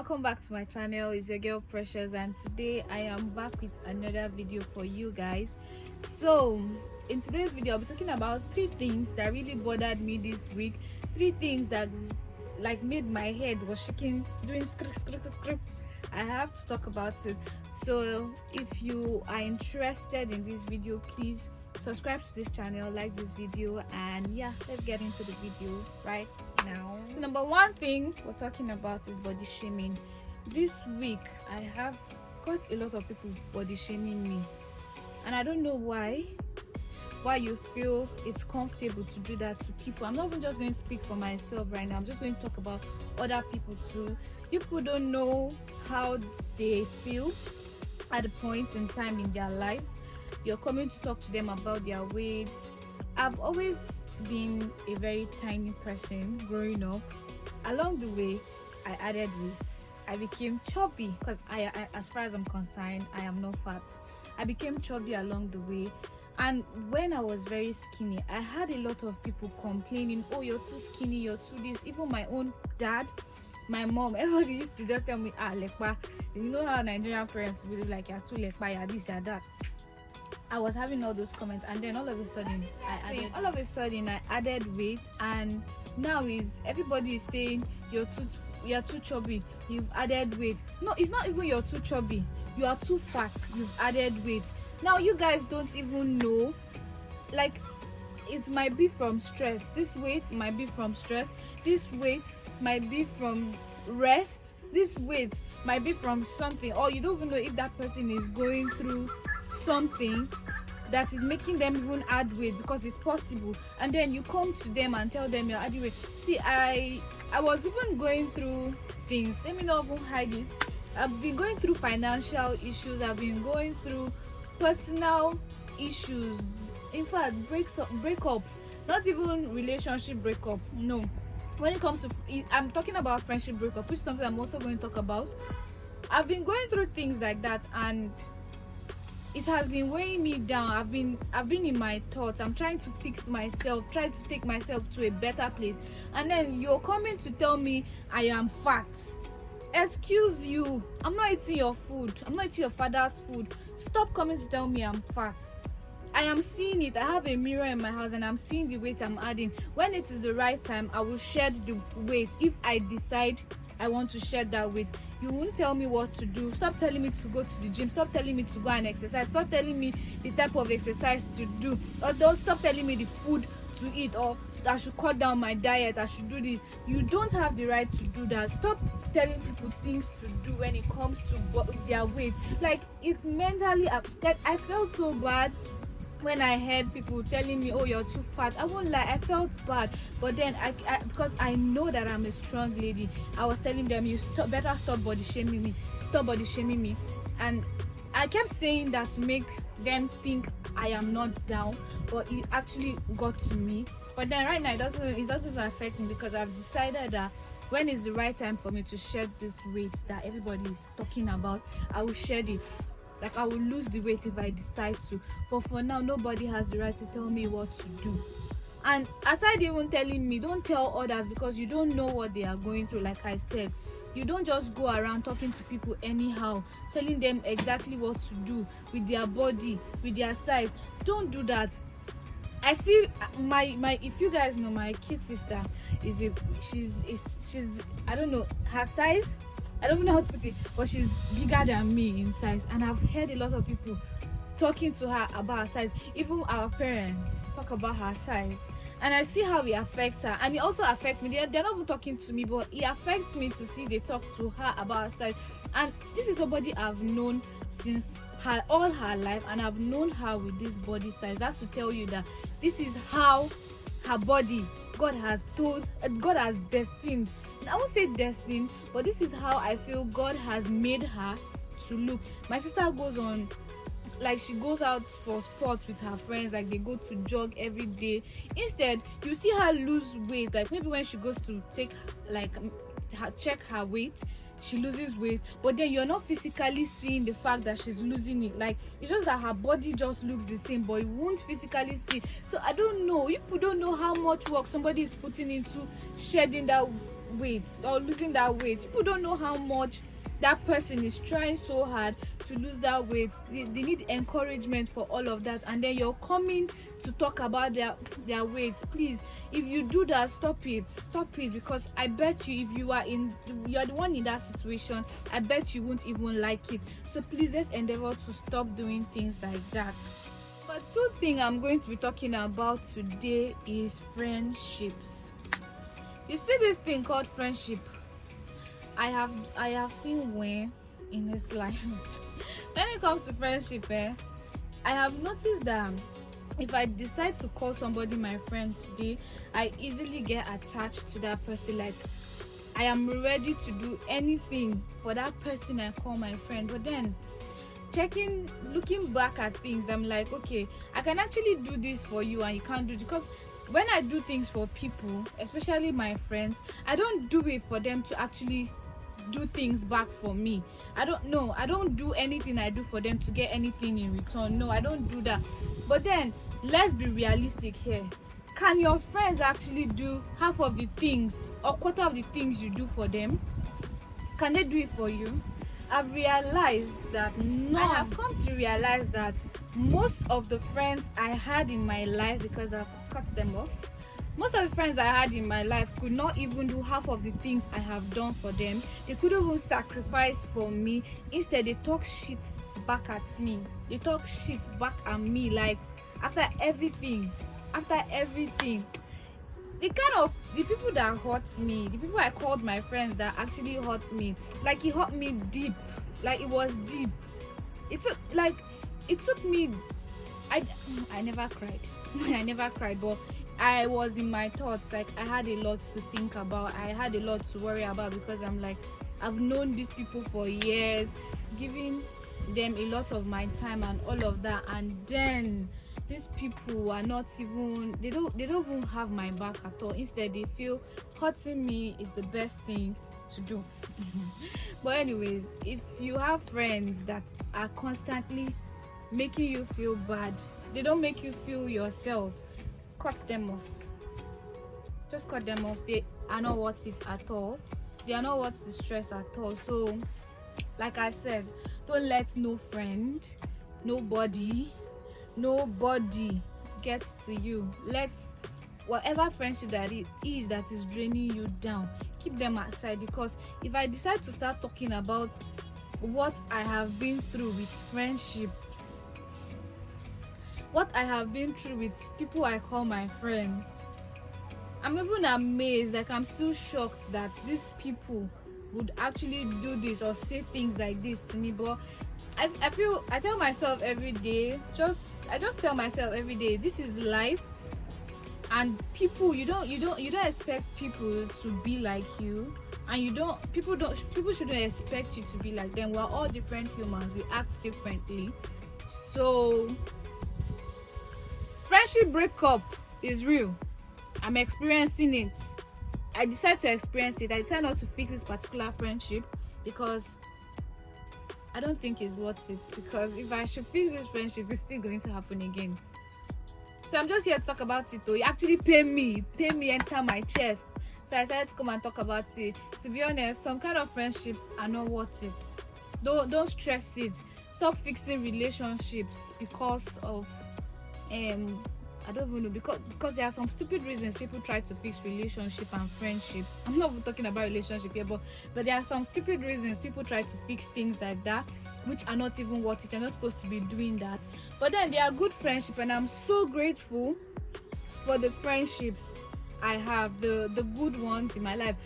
welcome back to my channel. It's your girl Precious, and today I am back with another video for you guys. So in today's video, I'll be talking about 3 things that really bothered me this week. 3 things that like made my head was shaking, doing script. I have to talk about it. So if you are interested in this video, please subscribe to this channel, like this video, and yeah, let's get into the video right now. So number 1 thing we're talking about is body shaming. This week I have got a lot of people body shaming me, and I don't know why you feel it's comfortable to do that to people. I'm not even just going to speak for myself right now, I'm just going to talk about other people too. People don't know how they feel at a point in time in their life. You're coming to talk to them about their weight. I've always been a very tiny person growing up. Along the way, I added weight. I became chubby because I as far as I'm concerned, I am not fat. I became chubby along the way. And when I was very skinny, I had a lot of people complaining, oh, you're too skinny, you're too this. Even my own dad, my mom, everybody used to just tell me, lekpa. You know how Nigerian parents will be like, you're too lekpa, you're this, you're that. I was having all those comments, and then all of a sudden I added weight, and now everybody is saying you're too chubby, you've added weight. No, it's not even you're too chubby, you are too fat, you've added weight. Now you guys don't even know, like, it might be from stress. This weight might be from stress, this weight might be from rest, this weight might be from something, or you don't even know if that person is going through something that is making them even add weight, because it's possible. And then you come to them and tell them you're adding weight. See, I was even going through things, let me not even hide it. I've been going through financial issues, I've been going through personal issues, in fact breakups, not even relationship breakup, no. When it comes to, I'm talking about friendship breakup, which is something I'm also going to talk about. I've been going through things like that, and it has been weighing me down. I've been in my thoughts. I'm trying to fix myself, trying to take myself to a better place, and then you're coming to tell me I am fat. Excuse you, I'm not eating your food, I'm not eating your father's food. Stop coming to tell me I'm fat. I am seeing it. I have a mirror in my house and I'm seeing the weight I'm adding. When it is the right time, I will shed the weight. If I decide I want to shed that weight, you won't tell me what to do. Stop telling me to go to the gym, stop telling me to go and exercise, stop telling me the type of exercise to do, or don't stop telling me the food to eat, or I should cut down my diet, I should do this. You don't have the right to do that. Stop telling people things to do when it comes to their weight. Like, it's mentally that I felt so bad when I heard people telling me, oh, you're too fat. I won't lie, I felt bad. But then I because I know that I'm a strong lady, I was telling them, you better stop body shaming me, stop body shaming me. And I kept saying that to make them think I am not down, but it actually got to me. But then right now it doesn't affect me, because I've decided that when is the right time for me to shed this weight that everybody is talking about, I will shed it. Like, I will lose the weight if I decide to. But for now, nobody has the right to tell me what to do. And aside even telling me, don't tell others, because you don't know what they are going through. Like I said, you don't just go around talking to people anyhow, telling them exactly what to do with their body, with their size. Don't do that. I see my if you guys know, my kid sister she's I don't know her size, I don't know how to put it, but she's bigger than me in size. And I've heard a lot of people talking to her about her size. Even our parents talk about her size, and I see how it affects her, and it also affects me. They're not even talking to me, but it affects me to see they talk to her about her size. And this is somebody I've known since all her life, and I've known her with this body size. That's to tell you that this is how her body God has destined. I won't say destined, but this is how I feel God has made her to look. My sister goes on, like, she goes out for sports with her friends, like they go to jog every day. Instead, you see her lose weight, like maybe when she goes to take, like, check her weight, she loses weight, but then you're not physically seeing the fact that she's losing it. Like, it's just that her body just looks the same, but you won't physically see. So I don't know, you people don't know how much work somebody is putting into shedding that weight or losing that weight. People don't know how much that person is trying so hard to lose that weight. They need encouragement for all of that, and then you're coming to talk about their weight. Please, if you do that, stop it, because I bet you if you're the one in that situation, I bet you won't even like it. So please, let's endeavor to stop doing things like that. But two things I'm going to be talking about today is friendships. You see this thing called friendship, I have seen when in this life. When it comes to friendship, I have noticed that if I decide to call somebody my friend today, I easily get attached to that person. Like, I am ready to do anything for that person I call my friend. But then looking back at things, I'm like, okay, I can actually do this for you and you can't do it. Because when I do things for people, especially my friends, I don't do it for them to actually do things back for me. I don't do anything I do for them to get anything in return. No, I don't do that. But then let's be realistic here. Can your friends actually do half of the things or quarter of the things you do for them? Can they do it for you? I've realized that no. I have come to realize that most of the friends I had in my life, because I've cut them off, most of the friends I had in my life could not even do half of the things I have done for them. They couldn't even sacrifice for me. Instead, they talk shit back at me. They talk shit back at me. Like, after everything, the people that hurt me, the people I called my friends that actually hurt me, like, it hurt me deep. Like, it was deep. It took me. I never cried. I never cried, but I was in my thoughts. Like, I had a lot to think about. I had a lot to worry about, because I'm like, I've known these people for years, giving them a lot of my time and all of that, and then these people are not even, they don't even have my back at all. Instead, they feel hurting me is the best thing to do. But anyways, if you have friends that are constantly making you feel bad, they don't make you feel yourself, cut them off. Just cut them off. They are not worth it at all. They are not worth the stress at all. So, like I said, don't let no friend, nobody get to you. Let whatever friendship that it is that is draining you down, keep them aside. Because if I decide to start talking about what I have been through with friendship, what I have been through with people I call my friends, I'm even amazed. Like, I'm still shocked that these people would actually do this or say things like this to me. But I tell myself every day, I just tell myself every day, this is life, and people, you don't expect people to be like you, and people shouldn't expect you to be like them. We're all different humans, we act differently. So friendship breakup is real. I'm experiencing it. I decided to experience it. I decided not to fix this particular friendship because I don't think it's worth it. Because if I should fix this friendship, it's still going to happen again. So I'm just here to talk about it though. You actually pay me enter my chest. So I decided to come and talk about it. To be honest, some kind of friendships are not worth it. Don't stress it. Stop fixing relationships because of I don't even know, because there are some stupid reasons people try to fix relationship and friendships. I'm not even talking about relationship here, but there are some stupid reasons people try to fix things like that, which are not even worth it. You're not supposed to be doing that. But then there are good friendship, and I'm so grateful for the friendships I have, the good ones in my life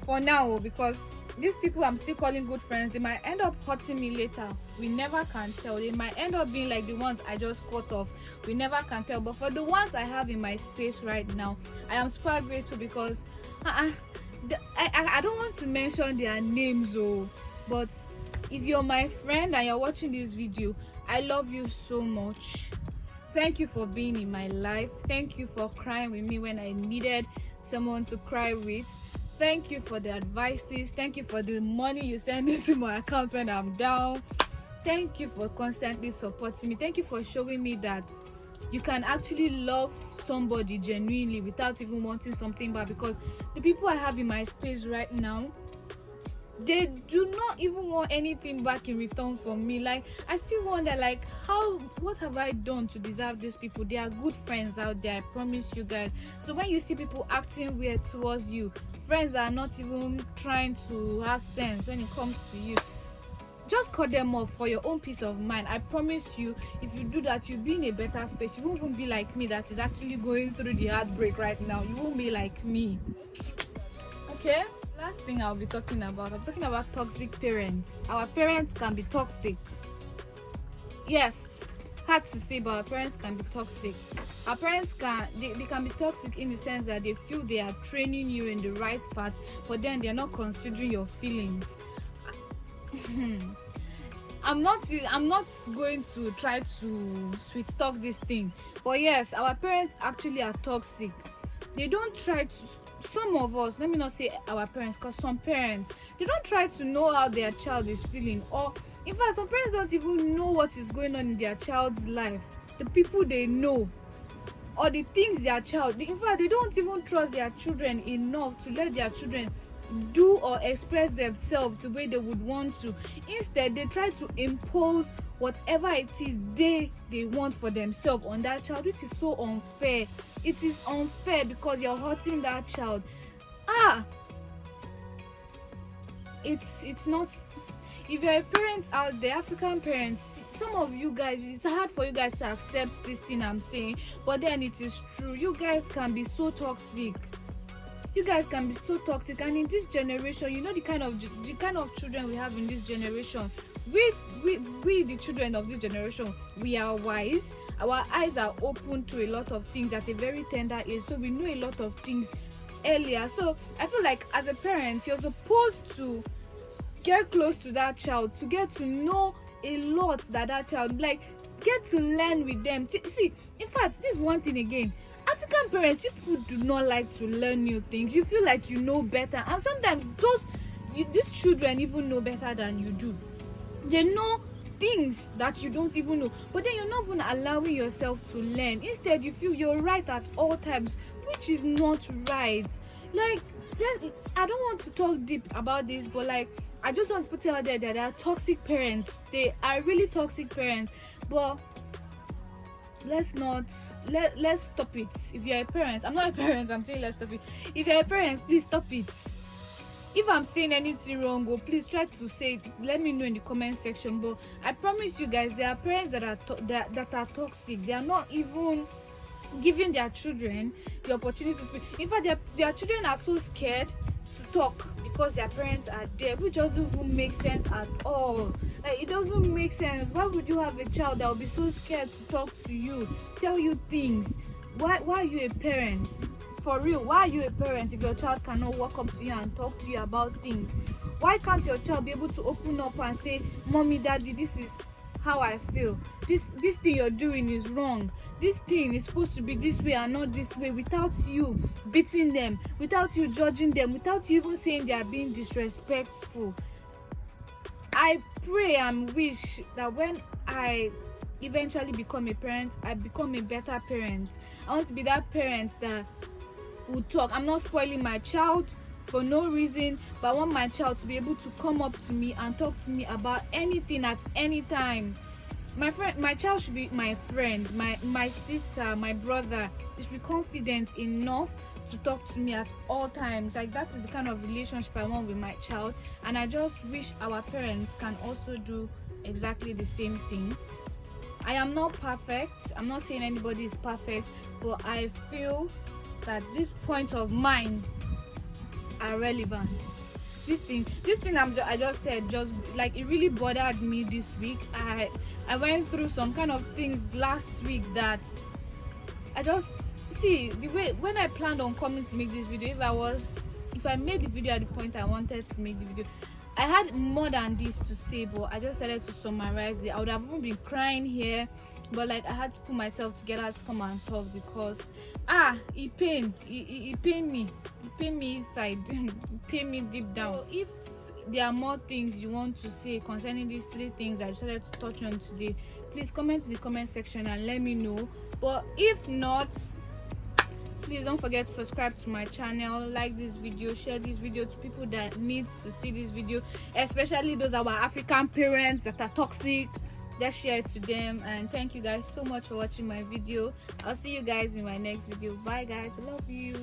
for now, because these people I'm still calling good friends, they might end up hurting me later. We never can tell. They might end up being like the ones I just cut off. We never can tell. But for the ones I have in my space right now, I am super grateful, because I don't want to mention their names, but if you're my friend and you're watching this video, I love you so much. Thank you for being in my life. Thank you for crying with me when I needed someone to cry with. Thank you for the advices. Thank you for the money you send into my account when I'm down. Thank you for constantly supporting me. Thank you for showing me that you can actually love somebody genuinely without even wanting something back. Because the people I have in my space right now, they do not even want anything back in return from me. Like, I still wonder, like, what have I done to deserve these people? They are good friends out there, I promise you guys. So when you see people acting weird towards you, friends that are not even trying to have sense when it comes to you, just cut them off for your own peace of mind. I promise you, if you do that, you'll be in a better space. You won't even be like me that is actually going through the heartbreak right now. You won't be like me. Okay, last thing I'll be talking about, I'm talking about toxic parents. Our parents can be toxic. Yes, hard to say, but our parents can be toxic. Our parents can can be toxic in the sense that they feel they are training you in the right path, but then they're not considering your feelings. I'm not going to try to sweet talk this thing, but yes, our parents actually are toxic. They don't try to, some of us, let me not say our parents, because some parents, they don't try to know how their child is feeling, or in fact some parents don't even know what is going on in their child's life, the people they know, or the things their child, in fact they don't even trust their children enough to let their children do or express themselves the way they would want to. Instead, they try to impose whatever it is they want for themselves on that child, which is so unfair. It is unfair because you're hurting that child. It's not. If you're a parent out there, African parents, some of you guys, it's hard for you guys to accept this thing I'm saying, but then it is true. You guys can be so toxic. You guys can be so toxic, and in this generation, you know, the kind of children we have in this generation, we the children of this generation, we are wise. Our eyes are open to a lot of things at a very tender age, so we know a lot of things earlier. So I feel like as a parent, you're supposed to get close to that child, to get to know a lot that child, like, get to learn with them. See, in fact, this is one thing again. African parents, people do not like to learn new things. You feel like you know better, and sometimes these children even know better than you do. They know things that you don't even know, but then you're not even allowing yourself to learn. Instead, you feel you're right at all times, which is not right. Like, I don't want to talk deep about this, but like, I just want to put it out there that there are toxic parents. They are really toxic parents, but let's stop it. If you're a parent, I'm not a parent, I'm saying let's stop it. If you're a parent, please stop it. If I'm saying anything wrong, please try to say it. Let me know in the comment section. But I promise you guys, there are parents that are toxic. They are not even giving their children the opportunity to speak. In fact, their children are so scared to talk because their parents are there, which doesn't even make sense at all. Like, it doesn't make sense. Why would you have a child that will be so scared to talk to you, tell you things? Why are you a parent? For real, why are you a parent if your child cannot walk up to you and talk to you about things? Why can't your child be able to open up and say, "Mommy, Daddy, this is how I feel. This thing you're doing is wrong. This thing is supposed to be this way and not this way," without you beating them, without you judging them, without you even saying they are being disrespectful. I pray and wish that when I eventually become a parent, I become a better parent. I want to be that parent that will talk. I'm not spoiling my child for no reason, but I want my child to be able to come up to me and talk to me about anything at any time. My child should be my friend, my sister, my brother. They should be confident enough to talk to me at all times. Like, that is the kind of relationship I want with my child, and I just wish our parents can also do exactly the same thing. I am not perfect. I'm not saying anybody is perfect, but I feel that this point of mine are relevant. This thing I just said, just like, it really bothered me this week. I went through some kind of things last week that I just see the way when I planned on coming to make this video. If I made the video at the point I wanted to make the video, I had more than this to say, but I just decided to summarize it. I would have even been crying here, but like, I had to put myself together to come and talk because it pained me inside. It pained me deep down. So if there are more things you want to say concerning these 3 things I decided to touch on today, please comment in the comment section and let me know. But if not, please don't forget to subscribe to my channel, like this video, share this video to people that need to see this video, especially those our African parents that are toxic. Just share it to them. And thank you guys so much for watching my video. I'll see you guys in my next video. Bye guys, I love you.